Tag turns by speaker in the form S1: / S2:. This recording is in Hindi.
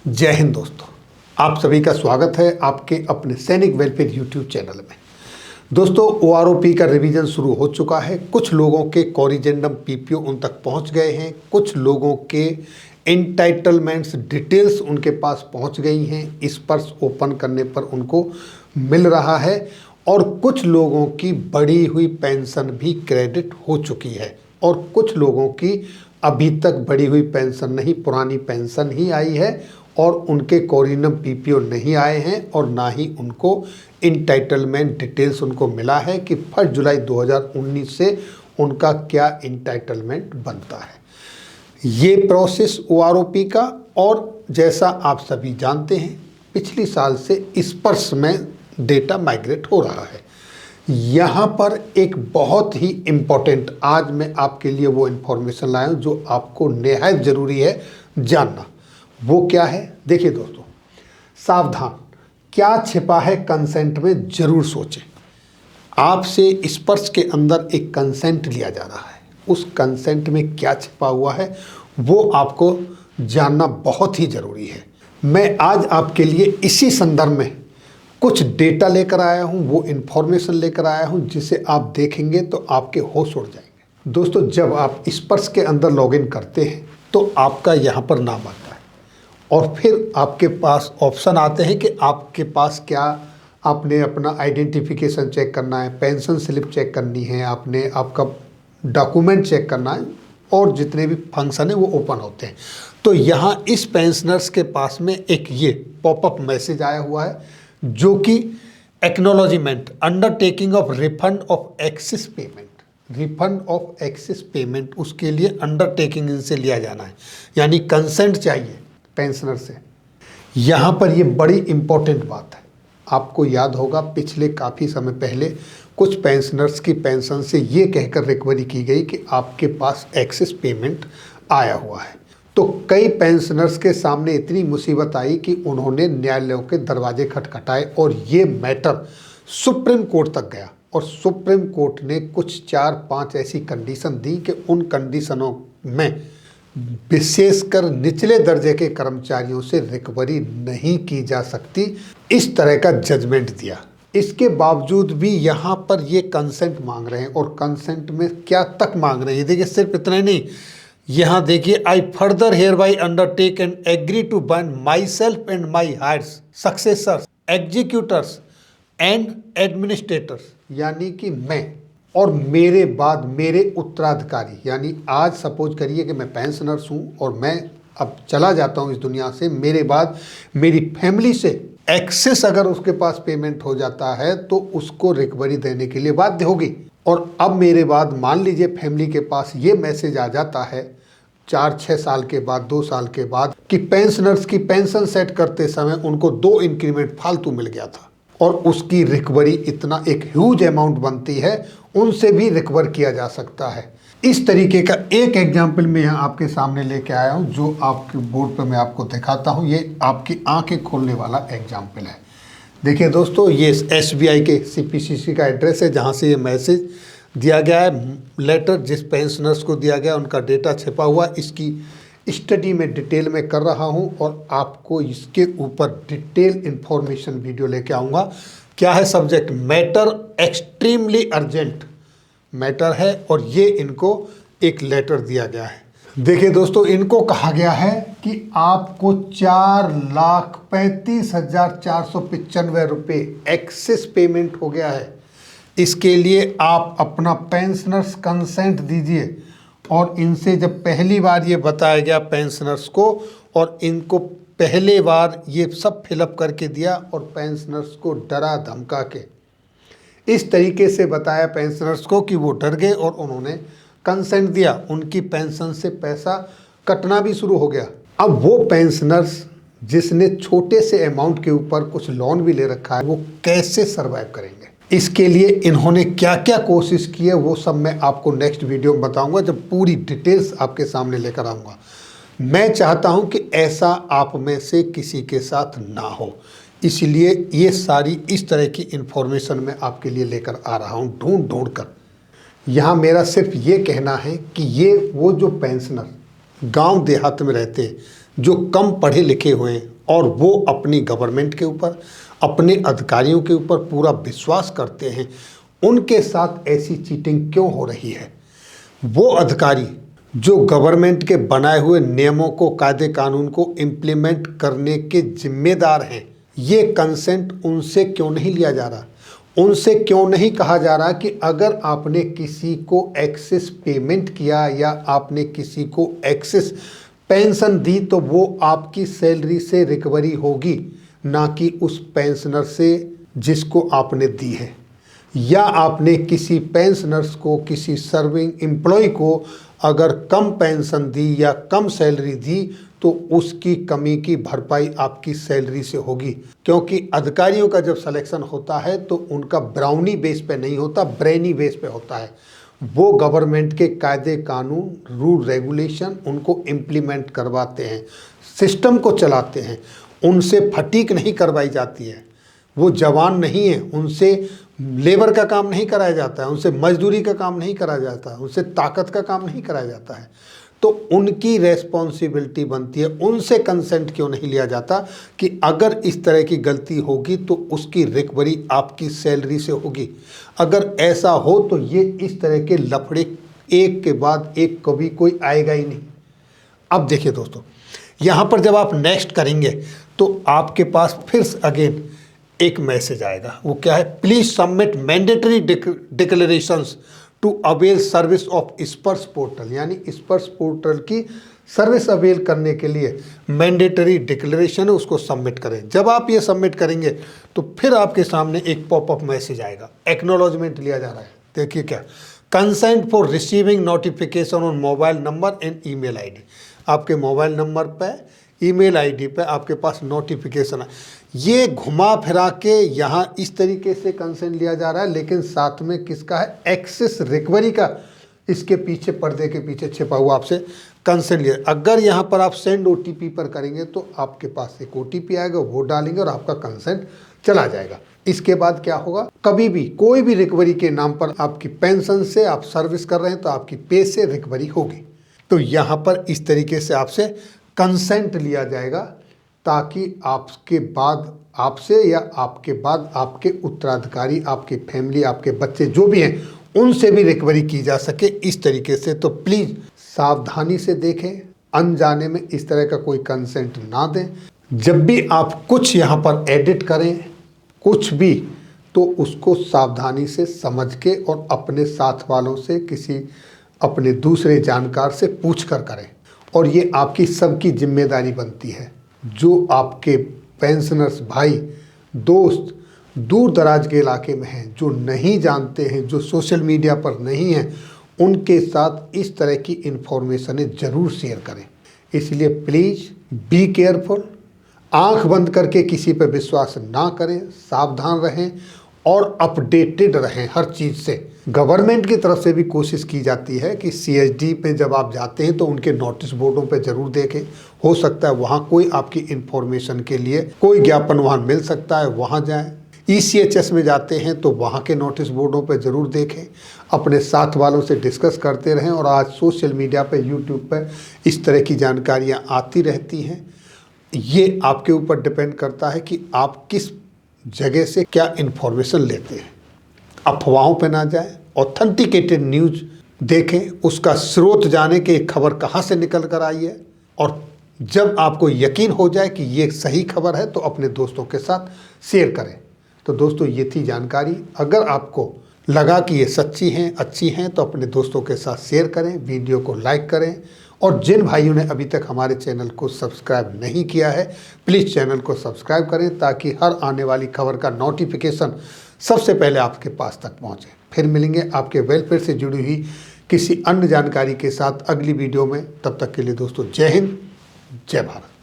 S1: जय हिंद दोस्तों, आप सभी का स्वागत है आपके अपने सैनिक वेलफेयर यूट्यूब चैनल में। दोस्तों, ओआरओपी का रिवीजन शुरू हो चुका है। कुछ लोगों के कोरिजेंडम पीपीओ उन तक पहुंच गए हैं, कुछ लोगों के एंटाइटलमेंट्स डिटेल्स उनके पास पहुंच गई हैं, इस पर ओपन करने पर उनको मिल रहा है और कुछ लोगों की बढ़ी हुई पेंशन भी क्रेडिट हो चुकी है और कुछ लोगों की अभी तक बढ़ी हुई पेंशन नहीं, पुरानी पेंशन ही आई है और उनके कोरिजेंडम पीपीओ नहीं आए हैं और ना ही उनको इंटाइटलमेंट डिटेल्स उनको मिला है कि 1 जुलाई 2019 से उनका क्या इंटाइटलमेंट बनता है। ये प्रोसेस ओआरओपी का, और जैसा आप सभी जानते हैं पिछली साल से इस पर में डेटा माइग्रेट हो रहा है। यहाँ पर एक बहुत ही इम्पोर्टेंट आज मैं आपके लिए वो इन्फॉर्मेशन लाया हूँ जो आपको निहायत ज़रूरी है जानना। वो क्या है? देखिए दोस्तों, सावधान, क्या छिपा है कंसेंट में ज़रूर सोचें। आपसे स्पर्श के अंदर एक कंसेंट लिया जा रहा है, उस कंसेंट में क्या छिपा हुआ है वो आपको जानना बहुत ही ज़रूरी है। मैं आज आपके लिए इसी संदर्भ में कुछ डेटा लेकर आया हूँ, वो इन्फॉर्मेशन लेकर आया हूँ जिसे आप देखेंगे तो आपके होश उड़ जाएंगे। दोस्तों, जब आप स्पर्श के अंदर लॉगिन करते हैं तो आपका यहाँ पर नाम आता है और फिर आपके पास ऑप्शन आते हैं कि आपके पास क्या, आपने अपना आइडेंटिफिकेशन चेक करना है, पेंशन स्लिप चेक करनी है, आपने आपका डॉक्यूमेंट चेक करना है और जितने भी फंक्शन है वो ओपन होते हैं। तो यहाँ इस पेंशनर्स के पास में एक ये पॉपअप मैसेज आया हुआ है जो कि acknowledgement undertaking of refund of access payment, refund of access payment, उसके लिए अंडरटेकिंग इनसे लिया जाना है, यानी कंसेंट चाहिए पेंशनर से। यहाँ पर ये बड़ी इम्पोर्टेंट बात है। आपको याद होगा पिछले काफ़ी समय पहले कुछ पेंशनर्स की पेंशन से ये कहकर रिकवरी की गई कि आपके पास एक्सेस पेमेंट आया हुआ है। तो कई पेंशनर्स के सामने इतनी मुसीबत आई कि उन्होंने न्यायालयों के दरवाजे खटखटाए और ये मैटर सुप्रीम कोर्ट तक गया और सुप्रीम कोर्ट ने कुछ 4-5 ऐसी कंडीशन दी कि उन कंडीशनों में विशेषकर निचले दर्जे के कर्मचारियों से रिकवरी नहीं की जा सकती, इस तरह का जजमेंट दिया। इसके बावजूद भी यहाँ पर ये कंसेंट मांग रहे हैं और कंसेंट में क्या तक मांग रहे हैं, देखिए सिर्फ इतना ही नहीं, यहाँ देखिए, I further hereby undertake and agree to bind myself and my heirs successors executors and administrators, यानी कि मैं और मेरे बाद मेरे उत्तराधिकारी, यानी आज सपोज करिए कि मैं पेंशनर्स हूँ और मैं अब चला जाता हूँ इस दुनिया से, मेरे बाद मेरी फैमिली से एक्सेस अगर उसके पास पेमेंट हो जाता है तो उसको रिकवरी देने के लिए बाध्य होगी। और अब मेरे बाद मान लीजिए फैमिली के पास ये मैसेज आ जाता है 4-6 साल के बाद, 2 साल के बाद, कि पेंशनर्स की पेंशन सेट करते समय उनको 2 इंक्रीमेंट फालतू मिल गया था और उसकी रिकवरी इतना एक ह्यूज अमाउंट बनती है, उनसे भी रिकवर किया जा सकता है। इस तरीके का एक एग्जाम्पल मैं यहाँ आपके सामने लेके आया हूँ जो आपके बोर्ड पर मैं आपको दिखाता हूँ। ये आपकी आंखें खोलने वाला एग्जाम्पल है। देखिए दोस्तों, ये SBI के CPCC का एड्रेस है जहाँ से ये मैसेज दिया गया है, लेटर जिस पेंशनर्स को दिया गया उनका डेटा छिपा हुआ। इसकी स्टडी में डिटेल में कर रहा हूँ और आपको इसके ऊपर डिटेल इन्फॉर्मेशन वीडियो लेके आऊँगा। क्या है subject? Matter extremely urgent matter है और ये इनको एक लेटर दिया गया है। देखिए दोस्तों, इनको कहा गया है कि आपको 4,35,495 रुपये एक्सेस पेमेंट हो गया है। इसके लिए आप अपना पेंशनर्स कंसेंट दीजिए और इनसे जब पहली बार ये बताया गया पेंशनर्स को और इनको पहले बार ये सब फिलअप करके दिया और पेंशनर्स को डरा धमका के इस तरीके से बताया पेंशनर्स को कि वो डर गए और उन्होंने कंसेंट दिया, उनकी पेंशन से पैसा कटना भी शुरू हो गया। अब वो पेंशनर्स जिसने छोटे से अमाउंट के ऊपर कुछ लोन भी ले रखा है वो कैसे सरवाइव करेंगे? इसके लिए इन्होंने क्या क्या कोशिश की है वो सब मैं आपको नेक्स्ट वीडियो में बताऊंगा जब पूरी डिटेल्स आपके सामने लेकर आऊँगा। मैं चाहता हूँ कि ऐसा आप में से किसी के साथ ना हो, इसलिए ये सारी इस तरह की इन्फॉर्मेशन मैं आपके लिए लेकर आ रहा हूँ ढूंढ ढूंढ कर। यहाँ मेरा सिर्फ ये कहना है कि ये वो जो पेंशनर गांव देहात में रहते हैं, जो कम पढ़े लिखे हुए हैं और वो अपनी गवर्नमेंट के ऊपर, अपने अधिकारियों के ऊपर पूरा विश्वास करते हैं, उनके साथ ऐसी चीटिंग क्यों हो रही है? वो अधिकारी जो गवर्नमेंट के बनाए हुए नियमों को, कायदे कानून को इम्प्लीमेंट करने के जिम्मेदार हैं, ये कंसेंट उनसे क्यों नहीं लिया जा रहा? उनसे क्यों नहीं कहा जा रहा कि अगर आपने किसी को एक्सेस पेमेंट किया या आपने किसी को एक्सेस पेंशन दी तो वो आपकी सैलरी से रिकवरी होगी, ना कि उस पेंशनर से जिसको आपने दी है। या आपने किसी पेंशनर्स को, किसी सर्विंग एम्प्लॉय को अगर कम पेंशन दी या कम सैलरी दी तो उसकी कमी की भरपाई आपकी सैलरी से होगी। क्योंकि अधिकारियों का जब सिलेक्शन होता है तो उनका ब्राउनी बेस पे नहीं होता, ब्रेनी बेस पे होता है। वो गवर्नमेंट के कायदे कानून, रूल रेगुलेशन उनको इम्प्लीमेंट करवाते हैं, सिस्टम को चलाते हैं। उनसे फटीक नहीं करवाई जाती है। वो जवान नहीं है, उनसे लेबर का काम नहीं कराया जाता है, उनसे मजदूरी का काम नहीं कराया जाता है, उनसे ताकत का काम नहीं कराया जाता है। तो उनकी रेस्पॉन्सिबिलिटी बनती है। उनसे कंसेंट क्यों नहीं लिया जाता कि अगर इस तरह की गलती होगी तो उसकी रिकवरी आपकी सैलरी से होगी? अगर ऐसा हो तो ये इस तरह के लफड़े एक के बाद एक कभी कोई आएगा ही नहीं। अब देखिए दोस्तों, यहाँ पर जब आप नेक्स्ट करेंगे तो आपके पास फिर अगेन एक मैसेज आएगा। वो क्या है? Please submit mandatory declarations to avail service of Sparsh portal. यानी स्पर्श पोर्टल की सर्विस अवेल करने के लिए मैंडेटरी डिक्लेरेशन है, उसको सबमिट करें। जब आप ये सबमिट करेंगे तो फिर आपके सामने एक पॉपअप मैसेज आएगा, एक्नॉलेजमेंट लिया जा रहा है। देखिए क्या, consent for receiving notification on mobile number and email ID. आपके मोबाइल नंबर पे, ईमेल आईडी पे आपके पास नोटिफिकेशन है। ये घुमा फिरा के यहाँ इस तरीके से कंसेंट लिया जा रहा है, लेकिन साथ में किसका है? एक्सेस रिकवरी का इसके पीछे, पर्दे के पीछे छिपा हुआ आपसे कंसेंट लिया। अगर यहाँ पर आप सेंड ओटीपी पर करेंगे तो आपके पास एक ओटीपी आएगा, वो डालेंगे और आपका कंसेंट चला जाएगा। इसके बाद क्या होगा? कभी भी कोई भी रिकवरी के नाम पर आपकी पेंशन से आप सर्विस कर रहे हैं तो आपकी पे से रिकवरी होगी। तो यहाँ पर इस तरीके से आपसे कंसेंट लिया जाएगा ताकि आपके बाद आपसे या आपके बाद आपके उत्तराधिकारी, आपके फैमिली, आपके बच्चे जो भी हैं, उनसे भी रिकवरी की जा सके इस तरीके से। तो प्लीज़ सावधानी से देखें, अनजाने में इस तरह का कोई कंसेंट ना दें। जब भी आप कुछ यहाँ पर एडिट करें, कुछ भी, तो उसको सावधानी से समझ के और अपने साथ वालों से, किसी अपने दूसरे जानकार से पूछ कर करें। और ये आपकी सबकी जिम्मेदारी बनती है। जो आपके पेंशनर्स भाई, दोस्त दूर दराज के इलाके में हैं, जो नहीं जानते हैं, जो सोशल मीडिया पर नहीं हैं, उनके साथ इस तरह की इन्फॉर्मेशनें ज़रूर शेयर करें। इसलिए प्लीज़ बी केयरफुल, आंख बंद करके किसी पर विश्वास ना करें, सावधान रहें और अपडेटेड रहें हर चीज़ से। गवर्नमेंट की तरफ से भी कोशिश की जाती है कि सीएसडी पे जब आप जाते हैं तो उनके नोटिस बोर्डों पे ज़रूर देखें। हो सकता है वहाँ कोई आपकी इन्फॉर्मेशन के लिए कोई ज्ञापन वहाँ मिल सकता है, वहाँ जाएं। ईसीएचएस में जाते हैं तो वहाँ के नोटिस बोर्डों पे ज़रूर देखें। अपने साथ वालों से डिस्कस करते रहें। और आज सोशल मीडिया पे, यूट्यूब पर इस तरह की जानकारियाँ आती रहती हैं। ये आपके ऊपर डिपेंड करता है कि आप किस जगह से क्या इन्फॉर्मेशन लेते हैं। अफवाहों पे ना जाएं, ऑथेंटिकेटेड न्यूज़ देखें, उसका स्रोत जाने कि खबर कहाँ से निकल कर आई है। और जब आपको यकीन हो जाए कि ये सही खबर है तो अपने दोस्तों के साथ शेयर करें। तो दोस्तों, ये थी जानकारी। अगर आपको लगा कि ये सच्ची हैं, अच्छी हैं, तो अपने दोस्तों के साथ शेयर करें, वीडियो को लाइक करें। और जिन भाइयों ने अभी तक हमारे चैनल को सब्सक्राइब नहीं किया है, प्लीज़ चैनल को सब्सक्राइब करें ताकि हर आने वाली खबर का नोटिफिकेशन सबसे पहले आपके पास तक पहुंचे। फिर मिलेंगे आपके वेलफेयर से जुड़ी हुई किसी अन्य जानकारी के साथ अगली वीडियो में। तब तक के लिए दोस्तों, जय हिंद, जय भारत।